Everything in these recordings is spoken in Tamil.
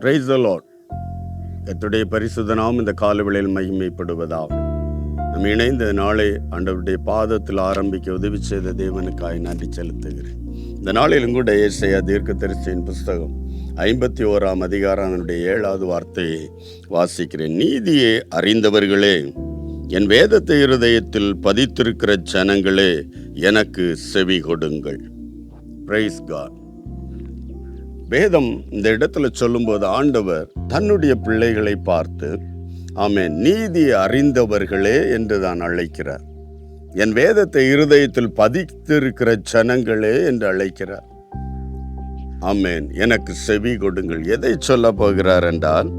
Praise the Lord. கர்த்தருடைய பரிசுத்த நாமம் இந்த காலவேளையில் மகிமைப்படுவதாகும். நம்ம இணைந்த நாளை ஆண்டவருடைய பாதத்தில் ஆரம்பிக்க உதவி செய்த தேவனுக்காய் நன்றி செலுத்துகிறேன். இந்த நாளிலும் கூட ஏசாயா தீர்க்கதரிசியின் புஸ்தகம் 51ஆம் அதிகாரம் அதனுடைய 7வது வார்த்தையை வாசிக்கிறேன். நீதியை அறிந்தவர்களே, என் வேதத்தை இருதயத்தில் பதித்திருக்கிற ஜனங்களே, எனக்கு செவி கொடுங்கள். Praise God. வேதம் இந்த இடத்துல சொல்லும்போது ஆண்டவர் தன்னுடைய பிள்ளைகளை பார்த்து ஆமென் நீதி அறிந்தவர்களே என்று தான் அழைக்கிறார். என் வேதத்தை இருதயத்தில் பதித்திருக்கிற ஜனங்களே என்று அழைக்கிறார். ஆமென், எனக்கு செவி கொடுங்கள். எதை சொல்ல போகிறார் என்றால்,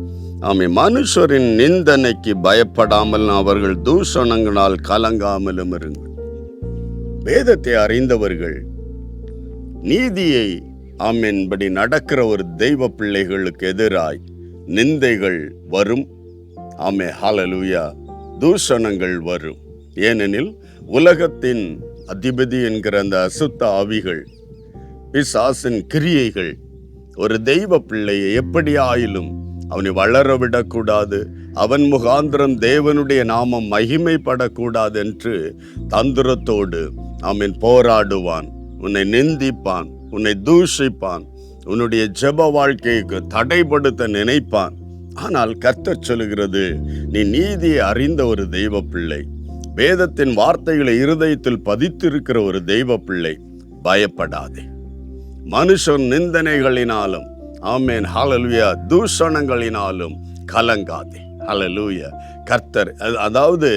ஆமென், மனுஷரின் நிந்தனைக்கு பயப்படாமல் அவர்கள் தூஷணங்களால் கலங்காமலும் இருங்கள். வேதத்தை அறிந்தவர்கள் நீதியை ஆமென்படி நடக்கிற ஒரு தெய்வ பிள்ளைகளுக்கு எதிராய் நிந்தைகள் வரும். ஆமே, ஹல்லேலூயா, தூஷணங்கள் வரும். ஏனெனில் உலகத்தின் அதிபதி என்கிற அந்த அசுத்த ஆவிகள், பிசாசின் கிரியைகள் ஒரு தெய்வ பிள்ளையை எப்படி ஆயிலும் அவனை வளர விடக்கூடாது, அவன் முகாந்திரம் தேவனுடைய நாமம் மகிமைப்படக்கூடாது என்று தந்திரத்தோடு ஆமென் போராடுவான். உன்னை நிந்திப்பான், உன்னை தூஷிப்பான், உன்னுடைய ஜெப வாழ்க்கைக்கு தடைப்படுத்த நினைப்பான். ஆனால் கர்த்தர் சொல்லுகிறது, நீ நீதியை அறிந்த ஒரு தெய்வ பிள்ளை, வேதத்தின் வார்த்தைகளை இருதயத்தில் பதித்திருக்கிற ஒரு தெய்வ பிள்ளை, பயப்படாதே. மனுஷன் நிந்தனைகளினாலும் ஆமென் ஹல்லேலூயா தூஷணங்களினாலும் கலங்காதே. ஹல்லேலூயா. கர்த்தர், அதாவது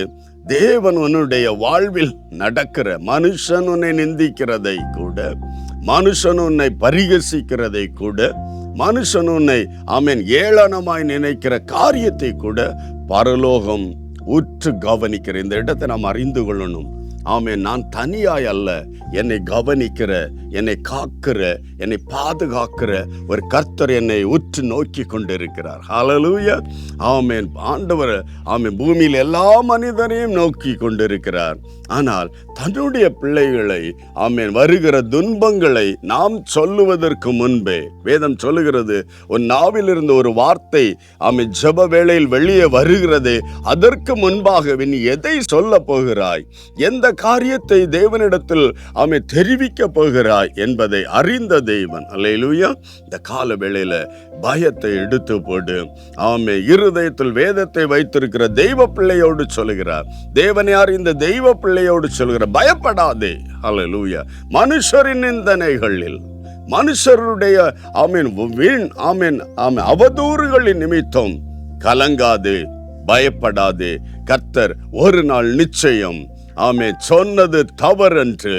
தேவன் உன்னுடைய வாழ்வில் நடக்கிற, மனுஷன் உன்னை நிந்திக்கிறதை கூட, மனுஷன் உன்னை பரிகசிக்கிறதை கூட, மனுஷன் உன்னை ஆமென் ஏளனமாய் நினைக்கிற காரியத்தை கூட பரலோகம் உற்று கவனிக்கிற. இந்த இடத்தை நாம் அறிந்து கொள்ளணும். ஆமென், நான் தனியாய் அல்ல, என்னை கவனிக்கிற, என்னை காக்கிற, என்னை பாதுகாக்கிற ஒரு கர்த்தர் என்னை உற்று நோக்கி கொண்டிருக்கிறார். ஹல்லேலூயா. ஆமென். ஆண்டவர் ஆமென் பூமியில் எல்லா மனிதரையும் நோக்கி கொண்டிருக்கிறார். ஆனால் தன்னுடைய பிள்ளைகளை ஆமென் வருகிற துன்பங்களை நாம் சொல்லுவதற்கு முன்பே வேதம் சொல்லுகிறது, உன் நாவிலிருந்து ஒரு வார்த்தை ஆமென் ஜெப வேளையில் வெளியே வருகிறது, அதற்கு முன்பாக நீ எதை சொல்ல போகிறாய், எந்த காரியத்தை தேவனிடத்தில் ஆமென் தெரிவிக்க போகிறாய் என்பதை அறிந்த தேவன். அல்லேலூயா. இந்த கால வேளையில பயத்தை எடுத்து போடு. ஆமென், இருதயத்தில் வேதத்தை வைத்திருக்கிற தெய்வ பிள்ளையோடு சொல்லுகிறார், தேவனை அறிந்த தெய்வ பிள்ளையோடு சொல்லுகிற, பயப்படாதே. அல்லேலூயா. மனுஷரின் நிந்தனைகளில், மனுஷருடைய ஆமென் வீண் ஆமென் ஆமென் அவதூறுகளின் நிமித்தம் கலங்காதே, பயப்படாதே. கர்த்தர் ஒரு நாள் நிச்சயம் ஆமே சொன்னது தவறென்று,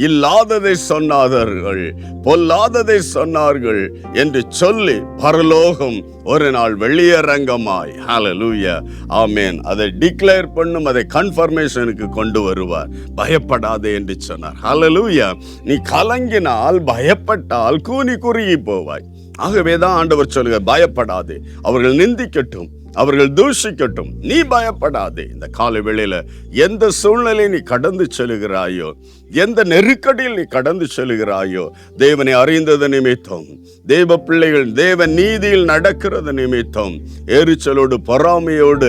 இல்லாததை சொன்னார்கள், பொல்லாததை சொன்னார்கள் என்று சொல்லி பரலோகம் ஒரு நாள் வெளியரங்கமாய் ஹல்லேலூயா ஆமென் அதை டிக்ளேர் பண்ணும், அதை கன்ஃபர்மேஷனுக்கு கொண்டு வருவார். பயப்படாதே என்று சொன்னார். ஹல்லேலூயா. நீ கலங்கினால், பயப்பட்டால் கூனி குறுகி போவாய். ஆகவேதான் ஆண்டவர் சொல்லுங்க, பயப்படாதே. அவர்கள் நிந்திக்கட்டும், அவர்கள் தூஷிக்கட்டும், நீ பயப்படாதே. இந்த காலை வேளையில எந்த சூழ்நிலை நீ கடந்து செல்கிறாயோ, எந்த நெருக்கடியில் நீ கடந்து செல்கிறாயோ, தேவனை அறிந்தது நிமித்தம், தேவ பிள்ளைகள் தேவ நீதியில் நடக்கிறது நிமித்தம், எரிச்சலோடு பொறாமையோடு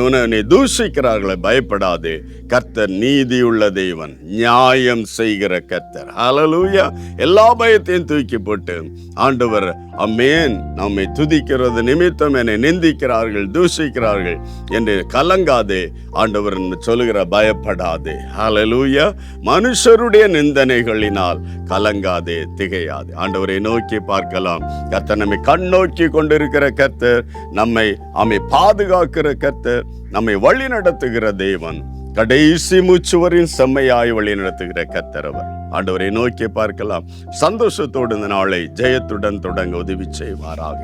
உன்னை தூஷிக்கிறார்களே, பயப்படாதே. கர்த்தர் நீதியுள்ள தேவன், நியாயம் செய்கிற கர்த்தர். ஹல்லேலூயா. எல்லா பயத்தையும் தூக்கி போட்டு ஆண்டவர் ஆமென் நம்மை துதிக்கிறது நிமித்தம் என்னை நிந்திக்கிறார்கள், தூஷிக்கிறார்கள் என்று கலங்காதே. ஆண்டவர் சொல்லுகிற, பயப்படாதே. ஹல்லேலூயா. மனுஷருடைய நிந்தனைகளினால் கலங்காதே, திகையாதே. ஆண்டவரை நோக்கி பார்க்கலாம். கர்த்தர் நம்மை கண் நோக்கி கொண்டிருக்கிற கர்த்தர், நம்மை பாதுகாக்கிற கர்த்தர், நம்மை வழி நடத்துகிற தேவன், கடைசி மூச்சுவரின் செம்மையாய் வழி நடத்துகிற கர்த்தர் அவர். ஆண்டவரை நோக்கி பார்க்கலாம். சந்தோஷத்தோடு இந்த நாளை ஜெயத்துடன் தொடங்க உதவி செய்வாராக.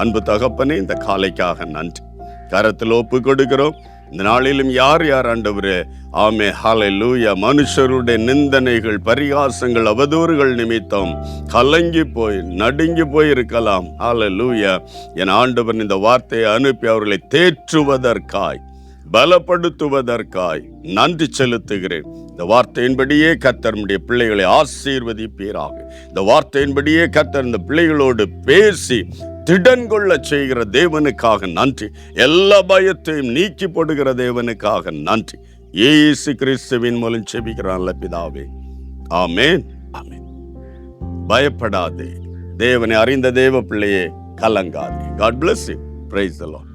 அன்பு தகப்பனே, இந்த காலைக்காக நன்றி. கரத்தில் ஒப்பு கொடுக்கிறோம். இந்த நாளிலும் யார் யார் ஆண்டவரே ஆமே ஹல்லேலூயா மனுஷருடைய நிந்தனைகள், பரிகாசங்கள், அவதூறுகள் நிமித்தம் கலங்கி போய் நடுங்கி போய் இருக்கலாம். ஹல்லேலூயா. என் ஆண்டவன் இந்த வார்த்தையை அனுப்பி அவர்களை தேற்றுவதற்காய், பலப்படுத்துவதற்காய் நன்றி செலுத்துகிறேன். இந்த வார்த்தையின்படியே கர்த்தர் நம்முடைய பிள்ளைகளை ஆசீர்வதிப்பீராக. இந்த வார்த்தையின்படியே கர்த்தர் இந்த பிள்ளைகளோடு பேசி திடன் கொள்ள செய்கிற தேவனுக்காக நன்றி. எல்லா பயத்தையும் நீக்கி போடுகிற தேவனுக்காக நன்றி. இயேசு கிறிஸ்துவின் மூலம் செபிக்கிறான்ல பிதாவே, ஆமென், ஆமென். பயப்படாதே, தேவனை அறிந்த தேவ பிள்ளையே, கலங்காதே. God bless you. Praise the Lord.